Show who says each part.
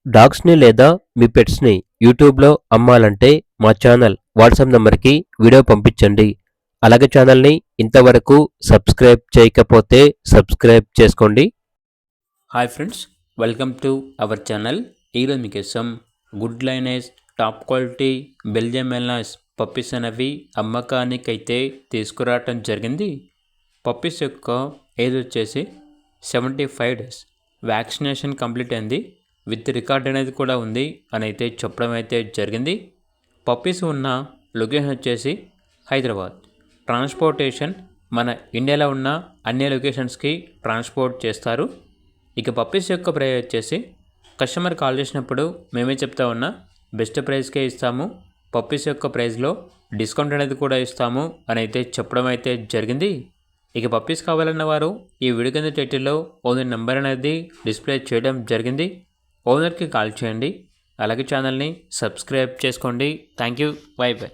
Speaker 1: డాగ్స్‌ని లేదా మీ పెట్స్‌ని యూట్యూబ్‌లో అమ్మాలంటే మా ఛానల్ వాట్సాప్ నంబర్‌కి వీడియో పంపించండి. అలాగే ఛానల్‌ని ఇంతవరకు సబ్స్క్రైబ్ చేయకపోతే సబ్స్క్రైబ్ చేసుకోండి.
Speaker 2: Hi friends, welcome to our channel. ఈరోజు మీకోసం good lineage top quality Belgium Malinois puppies అనేవి అమ్మకానికైతే తీసుకురావటం జరిగింది. పప్పీస్ యొక్క ఏజ్ వచ్చేసి 75 డేస్. వ్యాక్సినేషన్ కంప్లీట్ అయింది, విత్ రికార్డ్ అనేది కూడా ఉంది అని అయితే చెప్పడం అయితే జరిగింది. పప్పీస్ ఉన్న లొకేషన్ వచ్చేసి హైదరాబాద్. ట్రాన్స్పోర్టేషన్ మన ఇండియాలో ఉన్న అన్ని లొకేషన్స్కి ట్రాన్స్పోర్ట్ చేస్తారు. ఇక పప్పీస్ యొక్క ప్రైస్ వచ్చేసి కస్టమర్ కాల్ చేసినప్పుడు మేమే చెప్తా ఉన్నా బెస్ట్ ప్రైస్కే ఇస్తాము, పప్పీస్ యొక్క ప్రైస్లో డిస్కౌంట్ అనేది కూడా ఇస్తాము అని అయితే చెప్పడం అయితే జరిగింది. ఇక పప్పీస్ కావాలన్న వారు ఈ వీడియో కింద టైటిల్లో ఓనర్ నెంబర్ అనేది డిస్ప్లే చేయడం జరిగింది. ఓనర్కి కాల్ చేయండి. అలాగే ఛానల్ని సబ్స్క్రైబ్ చేసుకోండి. Thank you. By by.